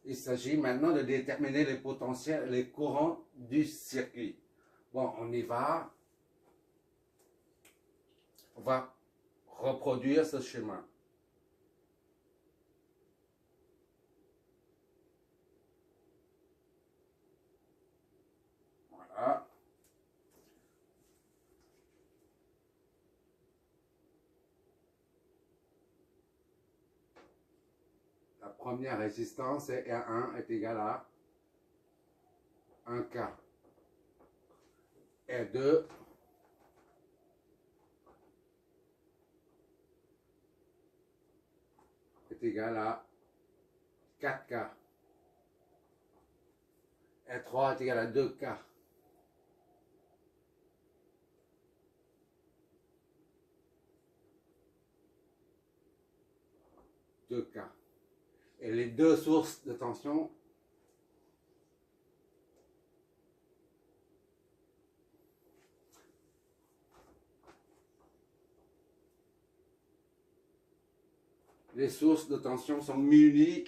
Il s'agit maintenant de déterminer les potentiels, les courants du circuit. Bon, on y va. On va reproduire ce schéma. Voilà. La première résistance est R1 est égal à 1K. R2 est égal à 4K. R3 est égal à 2K. Et les deux sources de tension sont munies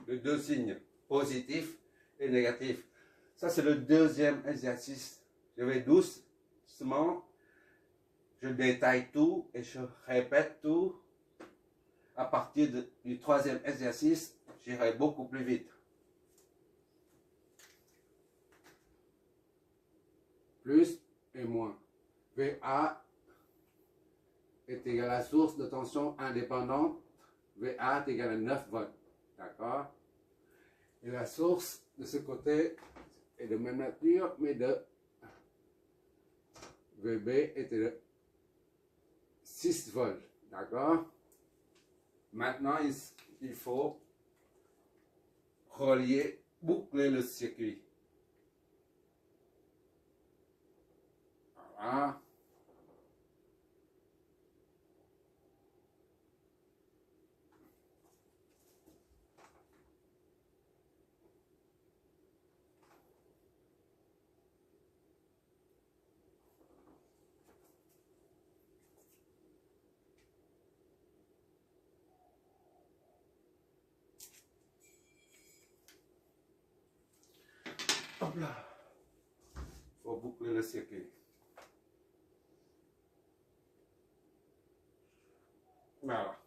de deux signes, positifs et négatifs. Ça, c'est le deuxième exercice. Je vais doucement, je détaille tout et je répète tout. À partir du troisième exercice, j'irai beaucoup plus vite. Plus et moins. VA est égal à la source de tension indépendante. VA est égal à 9 volts. D'accord? Et la source de ce côté est de même nature, mais de VB est de 6 volts. D'accord? Maintenant, il faut relier, boucler le circuit. Voilà. Hop là. Il faut boucler le circuit. Voilà.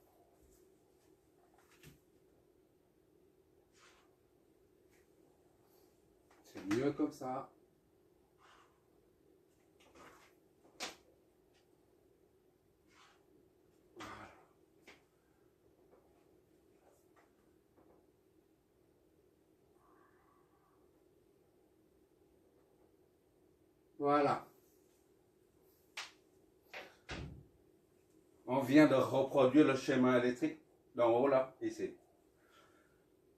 C'est mieux comme ça. Voilà. On vient de reproduire le schéma électrique d'en haut là, ici.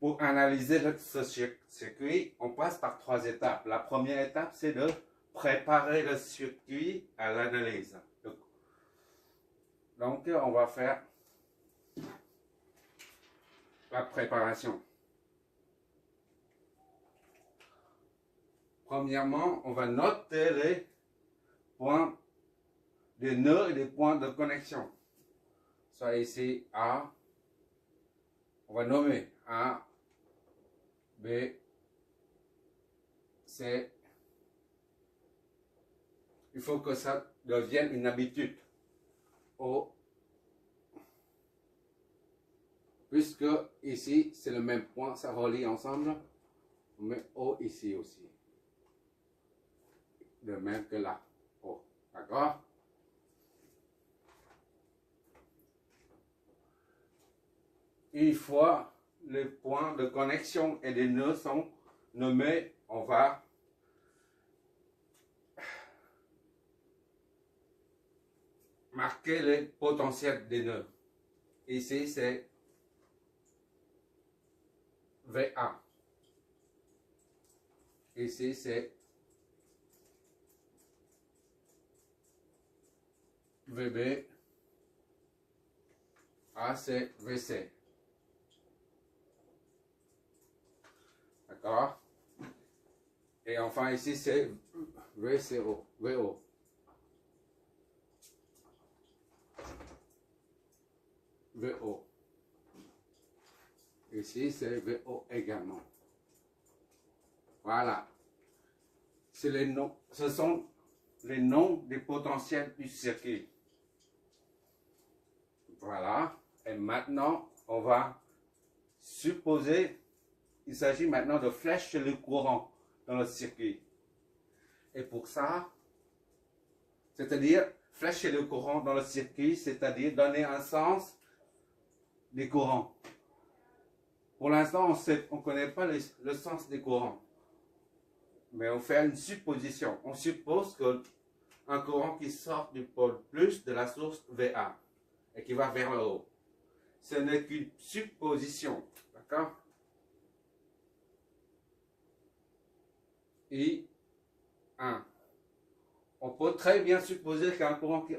Pour analyser ce circuit, on passe par 3 étapes. La première étape, c'est de préparer le circuit à l'analyse. Donc, on va faire la préparation. Premièrement, on va noter les points des nœuds et des points de connexion. Soit ici A, on va nommer A, B, C. Il faut que ça devienne une habitude. O, puisque ici c'est le même point, ça relie ensemble, on met O ici aussi. De même que là, O. D'accord? Une fois les points de connexion et les nœuds sont nommés, on va marquer les potentiels des nœuds. Ici c'est VA. Ici c'est VB. A c'est VC. D'accord? Et enfin ici c'est VCO. VO. VO. Ici, c'est VO également. Voilà. Ce sont les noms des potentiels du circuit. Voilà. Et maintenant, on va supposer, il s'agit maintenant de flécher le courant dans le circuit. Et pour ça, c'est-à-dire flécher le courant dans le circuit, c'est-à-dire donner un sens des courants. Pour l'instant, on ne connaît pas le sens des courants. Mais on fait une supposition. On suppose qu'un courant qui sort du pôle plus de la source VA et qui va vers le haut. Ce n'est qu'une supposition. D'accord? I1. On peut très bien supposer qu'il y a un courant qui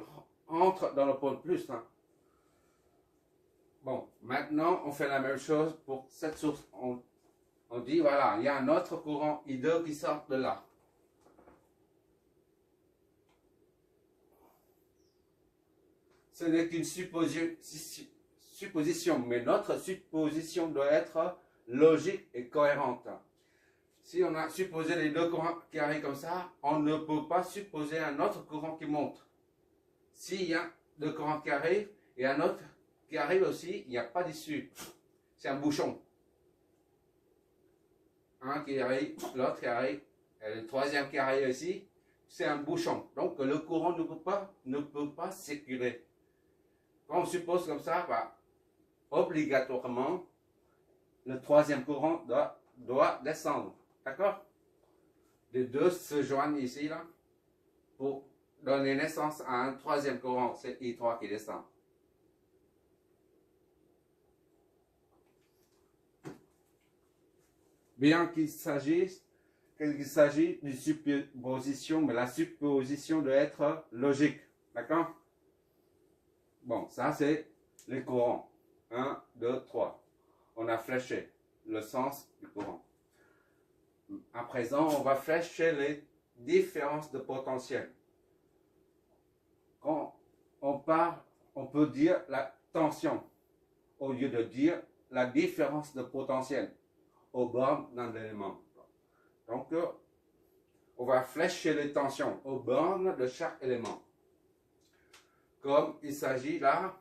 entre dans le pôle plus. Hein. Bon, maintenant, on fait la même chose pour cette source. On dit, voilà, il y a un autre courant I2 qui sort de là. Ce n'est qu'une supposition, mais notre supposition doit être logique et cohérente. Si on a supposé les deux courants qui arrivent comme ça, on ne peut pas supposer un autre courant qui monte. S'il y a deux courants qui arrivent et un autre qui arrive aussi, il n'y a pas d'issue. C'est un bouchon. Un qui arrive, l'autre qui arrive, et le troisième qui arrive ici, c'est un bouchon. Donc le courant ne peut pas circuler. Quand on suppose comme ça, bah, obligatoirement, le troisième courant doit descendre. D'accord? Les deux se joignent ici, là, pour donner naissance à un troisième courant. C'est I3 qui descend. Bien qu'il s'agisse d'une supposition, mais la supposition doit être logique. D'accord? Bon, ça c'est les courants. 1, 2, 3. On a fléché le sens du courant. À présent, on va flécher les différences de potentiel. Quand on parle, on peut dire la tension au lieu de dire la différence de potentiel aux bornes d'un élément. Donc, on va flécher les tensions aux bornes de chaque élément. Comme il s'agit là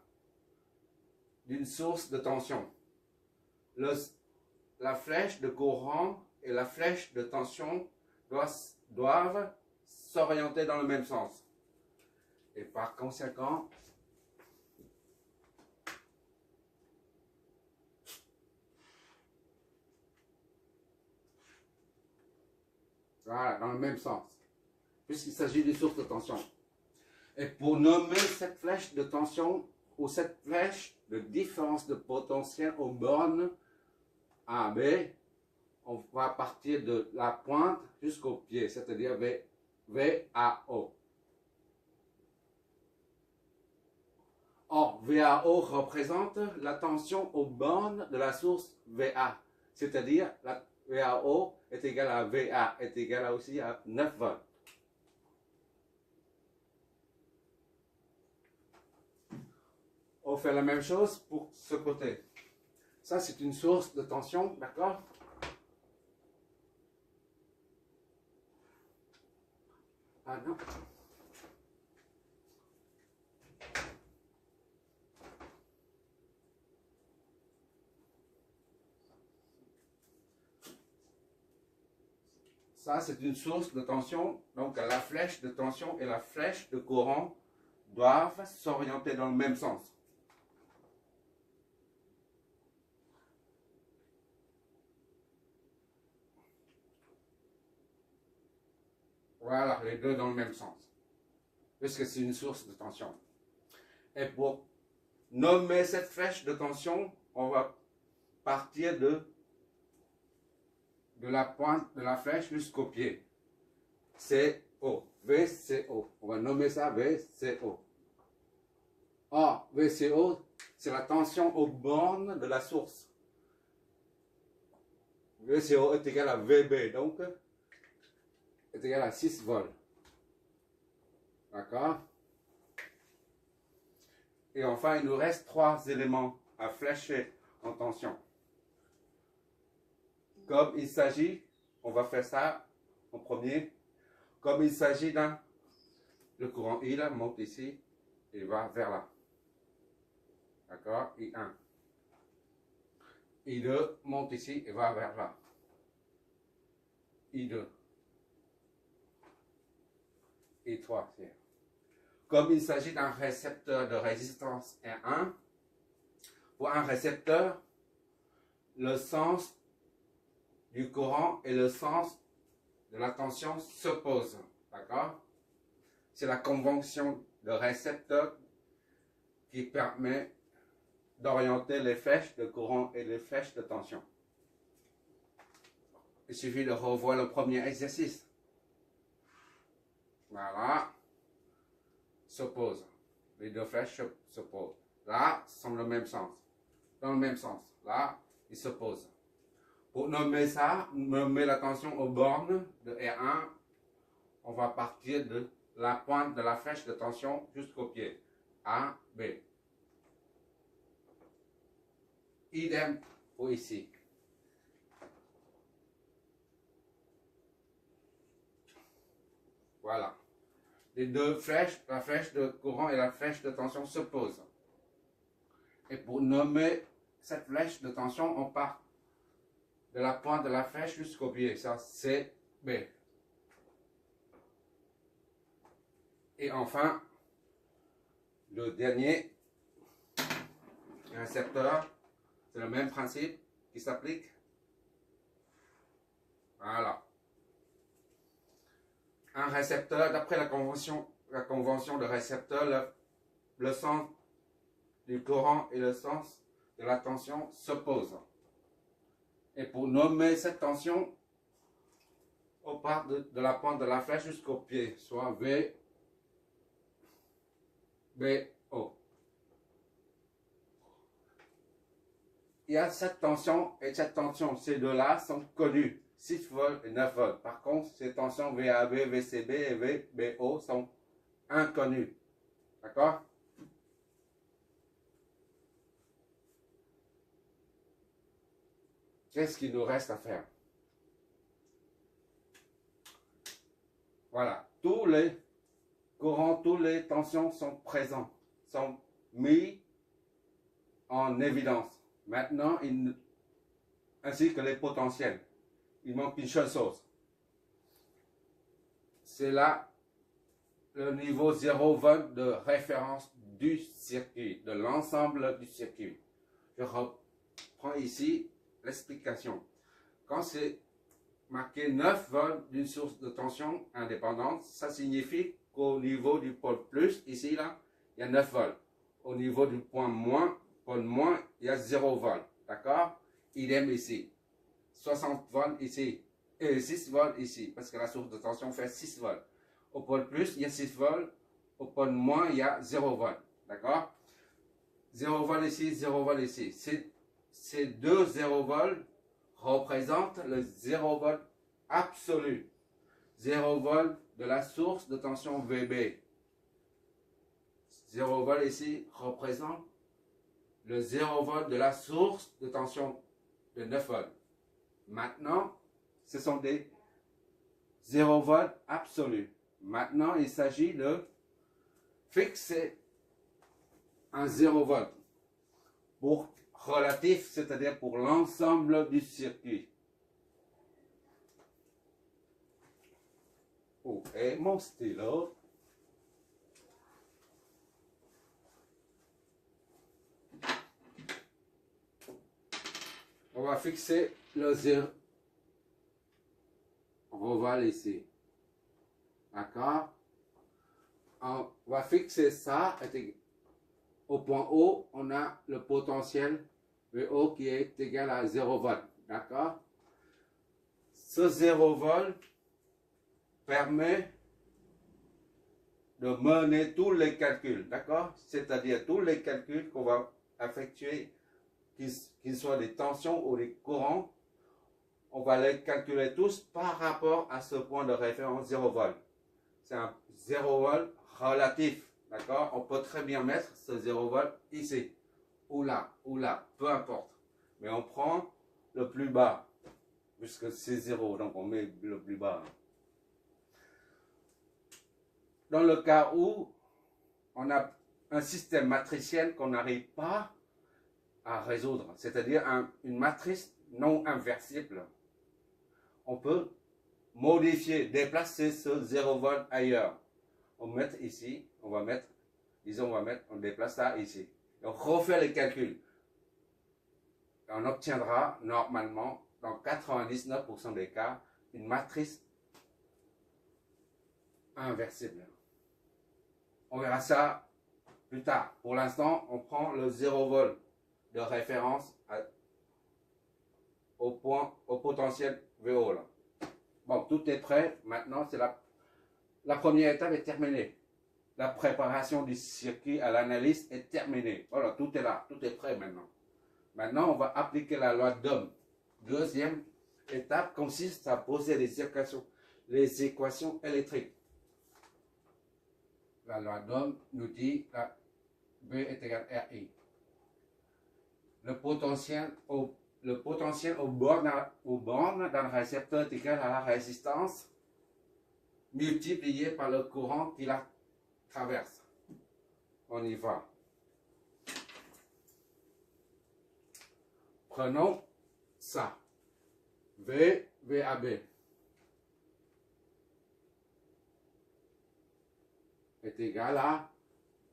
d'une source de tension. La flèche de courant et la flèche de tension doivent s'orienter dans le même sens. Et par conséquent, voilà, dans le même sens, puisqu'il s'agit d'une source de tension. Et pour nommer cette flèche de tension ou cette flèche de différence de potentiel aux bornes A, B, on va partir de la pointe jusqu'au pied, c'est-à-dire VAO. Or, VAO représente la tension aux bornes de la source VA, c'est-à-dire la VAO est égale à VA, est égale aussi à 9 volts. On fait la même chose pour ce côté. Ça, c'est une source de tension, d'accord? Ah non. Ça, c'est une source de tension. Donc, la flèche de tension et la flèche de courant doivent s'orienter dans le même sens. Voilà, les deux dans le même sens. Puisque c'est une source de tension. Et pour nommer cette flèche de tension, on va partir de la pointe de la flèche jusqu'au pied. CO, VCO. On va nommer ça VCO. Or, VCO, c'est la tension aux bornes de la source. VCO est égal à VB, donc est égal à 6 volts. D'accord? Et enfin, il nous reste 3 éléments à flécher en tension. comme il s'agit, on va faire ça en premier, comme il s'agit d'un, le courant I là, monte ici et va vers là. D'accord? I1. I2 monte ici et va vers là. I2. I3. Comme il s'agit d'un récepteur de résistance R1, pour un récepteur, le sens du courant et le sens de la tension s'opposent. D'accord? C'est la convention de récepteur qui permet d'orienter les flèches de courant et les flèches de tension. Il suffit de revoir le premier exercice. Voilà. S'opposent. Les deux flèches s'opposent. Là, sont dans le même sens. Dans le même sens. Là, ils s'opposent. Pour nommer ça, nommer la tension aux bornes de R1, on va partir de la pointe de la flèche de tension jusqu'au pied. A, B. Idem pour ici. Voilà. Les deux flèches, la flèche de courant et la flèche de tension s'opposent. Et pour nommer cette flèche de tension, on part de la pointe de la flèche jusqu'au pied. Ça, c'est B. Et enfin, le dernier récepteur, c'est le même principe qui s'applique. Voilà. Un récepteur, d'après la convention de récepteur, le sens du courant et le sens de la tension s'opposent. Et pour nommer cette tension, on part de la pointe de la flèche jusqu'au pied, soit V, B, O. Il y a cette tension et cette tension, ces deux-là sont connus, 6 volts et 9 volts. Par contre, ces tensions VAB, VCB et VBO sont inconnues. D'accord? Qu'est-ce qu'il nous reste à faire? Voilà, tous les courants, toutes les tensions sont présents, sont mis en évidence. Maintenant, ainsi que les potentiels. Il manque une seule chose. C'est là le niveau 0 volt de référence du circuit, de l'ensemble du circuit. Je reprends ici l'explication. Quand c'est marqué 9 volts d'une source de tension indépendante, ça signifie qu'au niveau du pôle plus, ici, là, il y a 9 volts. Au niveau du point moins, pôle moins, il y a 0 volts. D'accord? Idem ici. 60 volts ici. Et 6 volts ici. Parce que la source de tension fait 6 volts. Au pôle plus, il y a 6 volts. Au pôle moins, il y a 0 volts. D'accord? 0 volts ici, 0 volts ici. Ces deux 0 volts représentent le 0 volt absolu. 0 volt de la source de tension VB. 0 volt ici représente le 0 volt de la source de tension de 9 volts. Maintenant, ce sont des 0 volts absolus. Maintenant, il s'agit de fixer un 0 volt pour relatif, c'est-à-dire pour l'ensemble du circuit. Oh, et mon stylo. On va fixer le 0. On va ici. D'accord? On va fixer ça. Au point O, on a le potentiel VO qui est égal à 0 volt. D'accord? Ce 0 volt permet de mener tous les calculs. D'accord? C'est-à-dire tous les calculs qu'on va effectuer, qu'ils soient des tensions ou des courants, on va les calculer tous par rapport à ce point de référence 0 volt. C'est un 0 volt relatif. D'accord? On peut très bien mettre ce 0 volt ici, ou là, peu importe. Mais on prend le plus bas. puisque c'est 0, donc on met le plus bas. Dans le cas où on a un système matriciel qu'on n'arrive pas à résoudre, c'est-à-dire une matrice non inversible, on peut modifier, déplacer ce 0 volt ailleurs. On met ici, on va mettre, disons, on déplace ça ici. Et on refait les calculs. Et on obtiendra normalement, dans 99% des cas, une matrice inversible. On verra ça plus tard. Pour l'instant, on prend le 0 volt de référence au potentiel VO. Là. Bon, tout est prêt. Maintenant, c'est la première étape est terminée. La préparation du circuit à l'analyse est terminée. Voilà, tout est là. Tout est prêt maintenant. Maintenant, on va appliquer la loi d'Ohm. Deuxième étape consiste à poser les équations électriques. La loi d'Ohm nous dit que V est égal à RI. Le potentiel aux bornes d'un récepteur est égal à la résistance multipliée par le courant qui la traverse. On y va. Prenons ça. VAB est égal à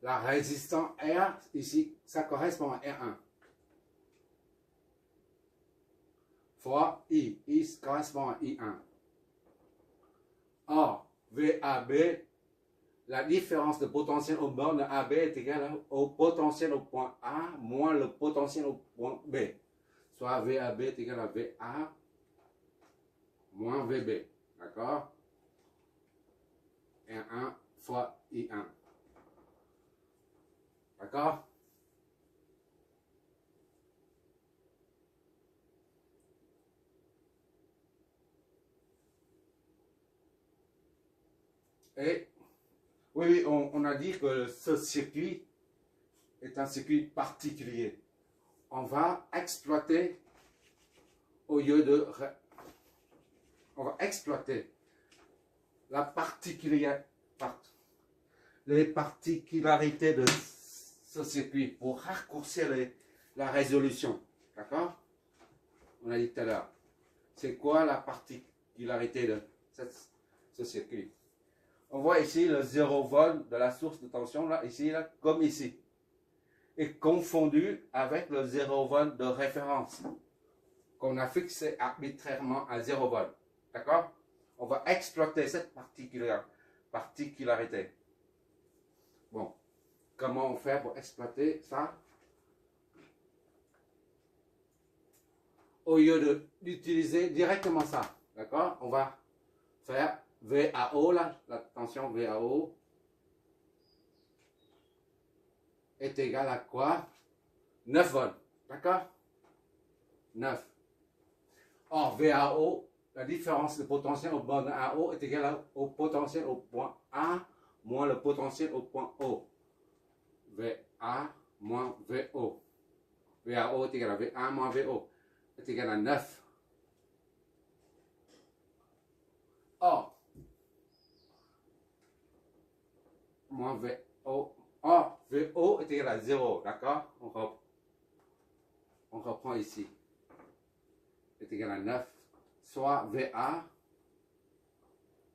la résistance R, ici, ça correspond à R1. Fois I correspond à I1. Or, VAB, la différence de potentiel aux bornes de AB est égale au potentiel au point A moins le potentiel au point B. Soit VAB est égal à VA moins VB. D'accord? R1 fois I1. D'accord? Et oui, on a dit que ce circuit est un circuit particulier. On va exploiter au lieu de... On va exploiter les particularités de ce circuit pour raccourcir la résolution. D'accord? On a dit tout à l'heure. C'est quoi la particularité de ce circuit? On voit ici le 0 volt de la source de tension, là, ici, là, comme ici. Est confondu avec le 0 volt de référence qu'on a fixé arbitrairement à 0 volt. D'accord? On va exploiter cette particularité. Bon, comment on fait pour exploiter ça? Au lieu d'utiliser directement ça, d'accord? On va faire VAO, là, la tension VAO est égale à quoi? 9 volts, d'accord? 9. Or, VAO, la différence de potentiel au borne AO est égale au potentiel au point A moins le potentiel au point O. VA moins VO. VAO est égal à VA moins VO est égal à 9. Or, moins VO. Or, VO est égal à 0, d'accord? On reprend ici. Est égal à 9. Soit VA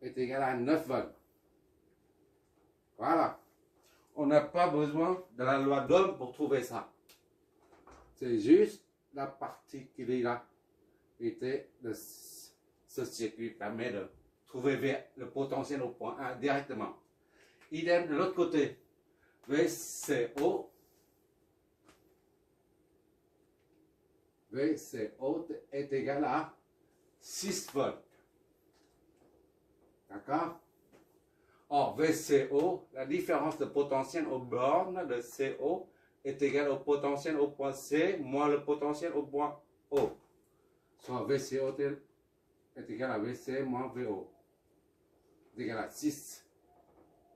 est égal à 9 volts. Voilà. On n'a pas besoin de la loi d'Ohm pour trouver ça. C'est juste la particularité de ce circuit permet de trouver le potentiel au point 1 directement. Idem de l'autre côté. VCO est égal à 6 volts. D'accord? Or, VCO, la différence de potentiel aux bornes de CO est égale au potentiel au point C moins le potentiel au point O. Soit VCO est égal à VC moins VO. Est égal à 6.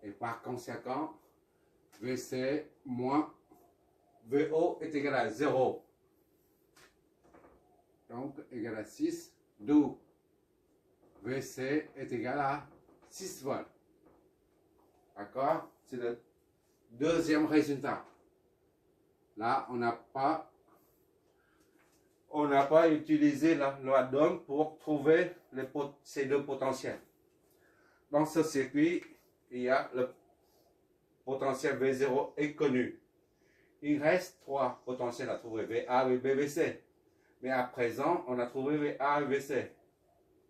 Et par conséquent, VC moins VO est égal à 0. Donc, égal à 6 d'où VC est égal à 6 volts. D'accord? C'est le deuxième résultat. Là, on n'a pas utilisé la loi d'Ohm pour trouver ces deux potentiels. Dans ce circuit, il y a le potentiel V0 est connu. Il reste trois potentiels à trouver, VA, VB, VC. Mais à présent, on a trouvé VA et VC.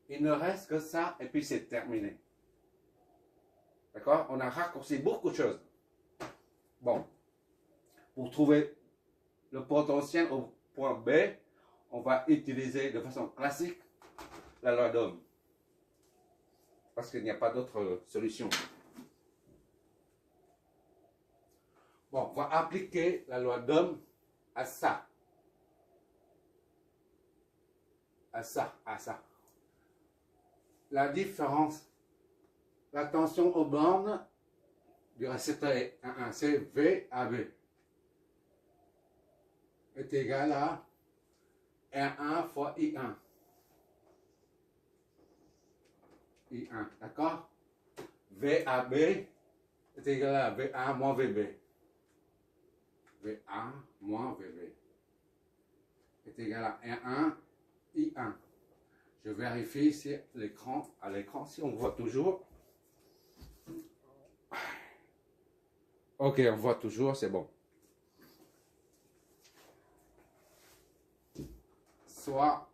Il ne reste que ça et puis c'est terminé. D'accord? On a raccourci beaucoup de choses. Bon, pour trouver le potentiel au point B, on va utiliser de façon classique la loi d'Ohm. Parce qu'il n'y a pas d'autre solution. Bon, on va appliquer la loi d'Ohm à ça. À ça. La différence, la tension aux bornes du récepteur est 1,1, c'est VAB est égal à R1 fois I1. I1, d'accord? VAB est égal à VA moins VB. VA moins VB est égal à R1 I1. Je vérifie si à l'écran, si on voit toujours. Ok, on voit toujours, c'est bon. Soit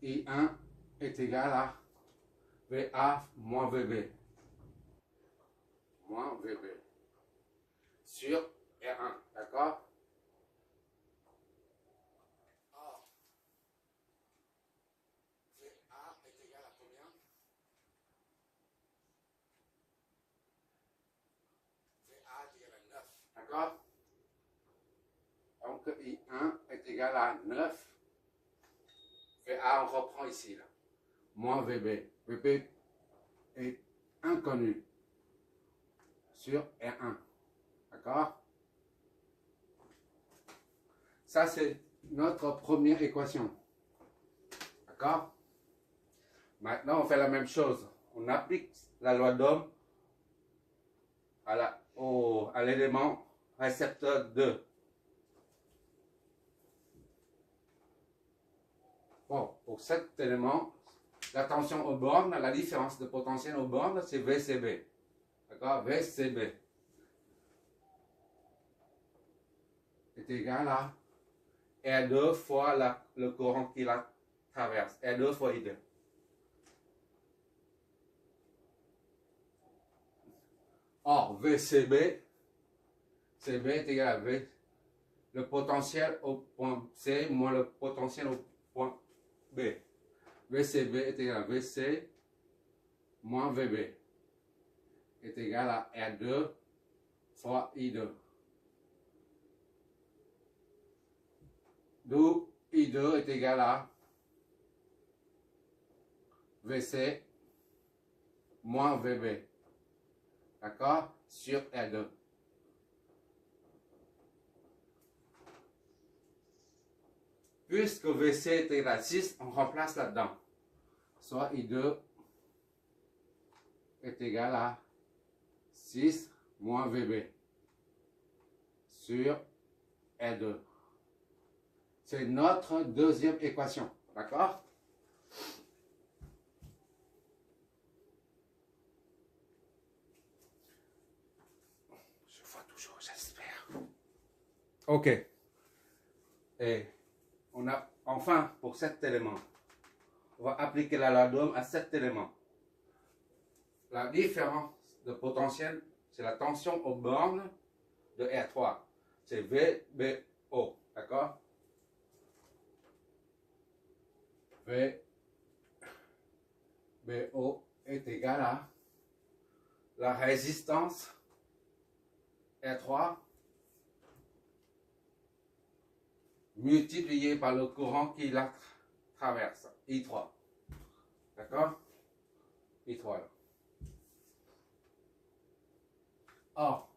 I1 est égal à VA moins VB. Moins VB. Sur R1, d'accord? VA est égal à combien? VA est égal à 9, d'accord? Donc I1 est égal à 9. VA, on reprend ici, là. Moins VB. VB est inconnu sur R1. D'accord? Ça, c'est notre première équation. D'accord? Maintenant, on fait la même chose. On applique la loi d'Ohm à l'élément récepteur 2. Bon, pour cet élément, la tension aux bornes, la différence de potentiel aux bornes, c'est VCB. D'accord? VCB est égal à R2 fois le courant qui la traverse. R2 fois I2. Or, VCB, CB est égal à V, le potentiel au point C moins le potentiel au point B. VCB est égal à VC moins VB est égal à R2 fois I2. D'où I2 est égal à VC moins VB. D'accord? Sur R2. Puisque VC est égal à 6, on remplace là-dedans. Soit I2 est égal à 6 moins VB sur R2. C'est notre deuxième équation. D'accord? Je vois toujours, j'espère. Ok. Et on a enfin pour cet élément, on va appliquer la loi d'Ohm à cet élément. La différence de potentiel, c'est la tension aux bornes de R3. C'est VBO. D'accord? VBO est égal à la résistance R3 multiplié par le courant qui la traverse, I3. D'accord? I3 là. Or,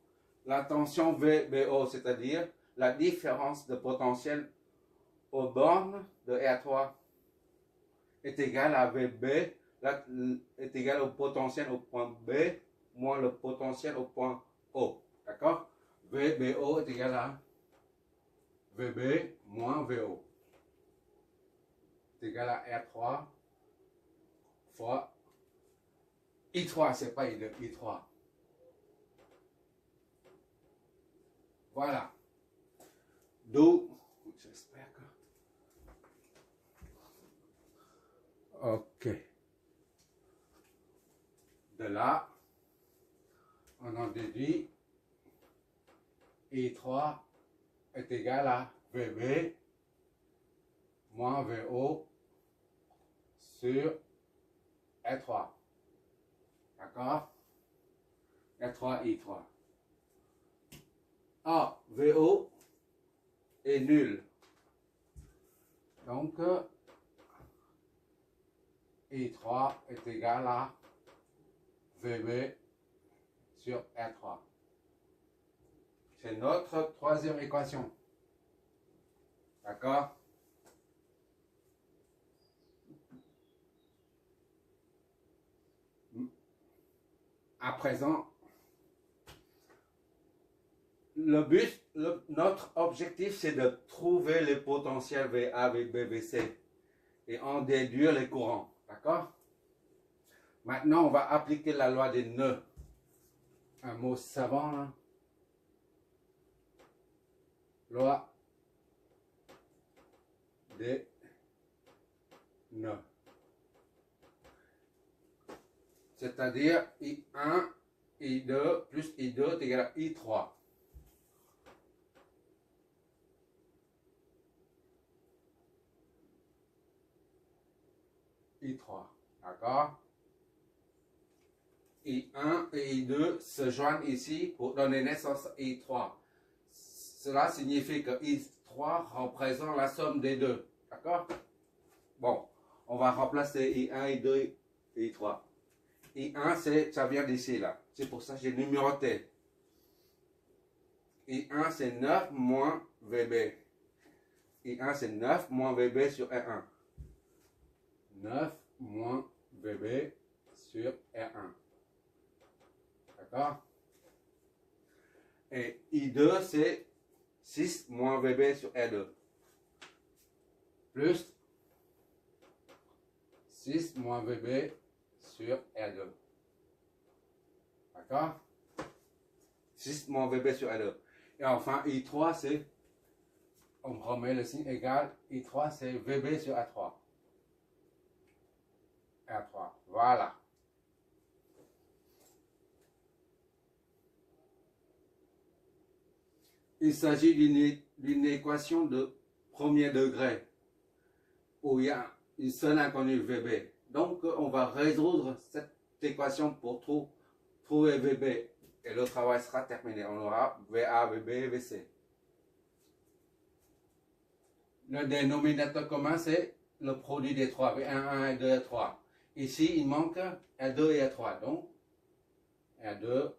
la tension VBO, c'est-à-dire la différence de potentiel aux bornes de R3, est égal à VB, là, est égal au potentiel au point B, moins le potentiel au point O. D'accord? VBO est égal à VB moins VO. C'est égal à R3 fois I3, c'est pas I2, I3. Voilà. D'où, j'espère que... Ok. De là, on en déduit I3 est égal à VB moins VO sur R3. D'accord? R3, I3. Ah, VO est nul. Donc, I3 est égal à VB sur R3. C'est notre troisième équation. D'accord? À présent, notre objectif, c'est de trouver les potentiels VA, VB, VC et en déduire les courants. D'accord? Maintenant, on va appliquer la loi des nœuds. Un mot savant, là. Loi des nœuds. C'est-à-dire I1, I2 plus I2 est égal à I3. I3. D'accord? I1 et I2 se joignent ici pour donner naissance à I3. Cela signifie que I3 représente la somme des deux. D'accord? Bon, on va remplacer I1, I2 et I3. I1, ça vient d'ici, là. C'est pour ça que j'ai numéroté. I1, c'est 9 moins VB. I1, c'est 9 moins VB sur R1. 9 moins VB sur R1. D'accord? Et I2, c'est 6 moins VB sur R2. Plus 6 moins VB sur R2. D'accord? 6 moins VB sur R2. Et enfin, I3, c'est, on remet le signe égal, I3, c'est VB sur R3. R3, voilà. Il s'agit d'une équation de premier degré où il y a une seule inconnue VB. Donc, on va résoudre cette équation pour trouver VB et le travail sera terminé. On aura VA, VB, VC. Le dénominateur commun, c'est le produit des trois, V1, 1, R2, R3. Ici, il manque R2 et R3. Donc, R2,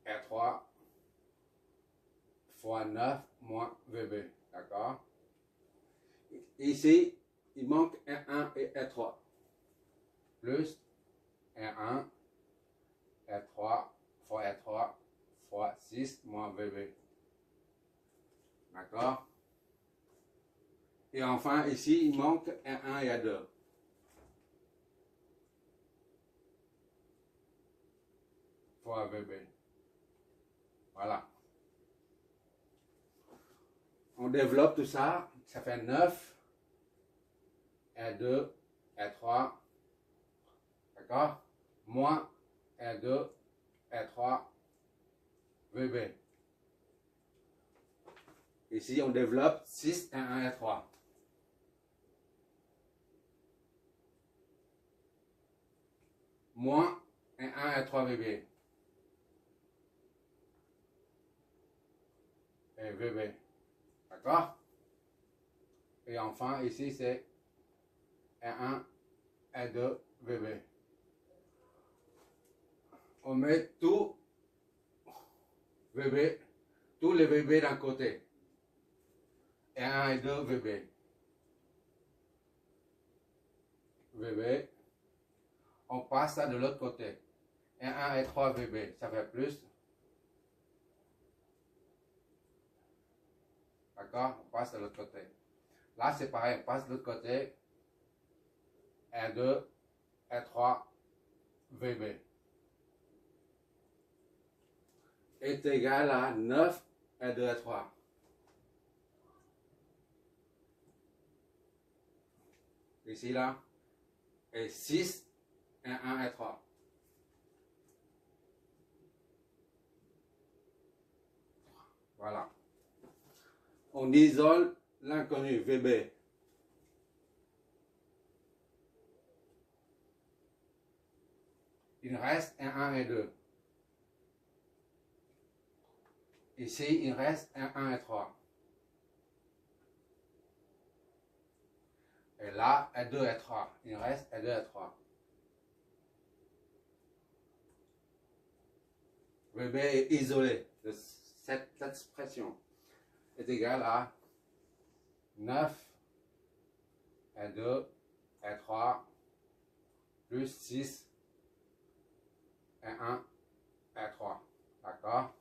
R3 fois 9 moins VB. D'accord? Ici, il manque R1 et R3. Plus R1, R3 fois R3 fois 6 moins VB. D'accord? Et enfin, ici, il manque R1 et R2. Fois VB. Voilà. On développe tout ça. Ça fait 9. R2, R3. D'accord? Moins R2, R3, VB. Ici, on développe 6, R1, R3. Moins R1, R3, VB. Et VB. D'accord? Et enfin, ici, c'est R1, R2, VB. On met tout VB, tous les VB d'un côté. R1 et 2 VB. VB. On passe ça de l'autre côté. Et 1 et 3 VB, ça fait plus. D'accord? On passe de l'autre côté. Là, c'est pareil, on passe de l'autre côté. 1, 2, et 3 VB. Est égal à 9, et 2, et 3. Ici, là. Et 6, et 1, et 3. Voilà. On isole l'inconnu, VB. Il reste un 1 et 2. Ici, il reste un 1 et 3. Et là, un 2 et 3. Il reste un 2 et 3. VB est isolé de cette expression. Est égal à 9 et 2 et 3 plus 6 et 1 et 3. D'accord?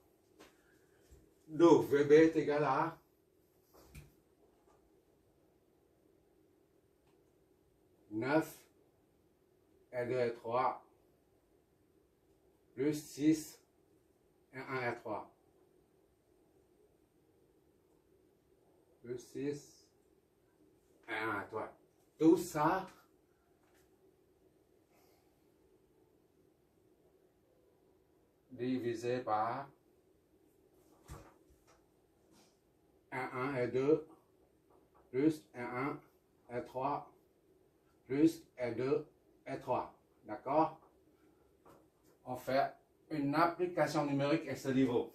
Donc, VB est égal à 9 et 2 et 3 plus 6 et 1 et 3. Plus 6 et 1 et 3. Tout ça divisé par 1 et 2 plus 1 et 3 plus 2 et 3. D'accord? On fait une application numérique à ce niveau.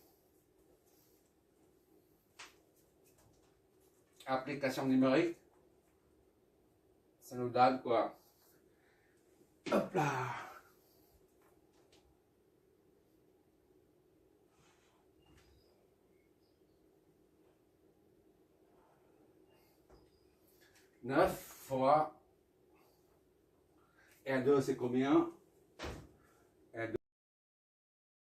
Application numérique, ça nous donne quoi? Hop là! Neuf fois R2 c'est combien?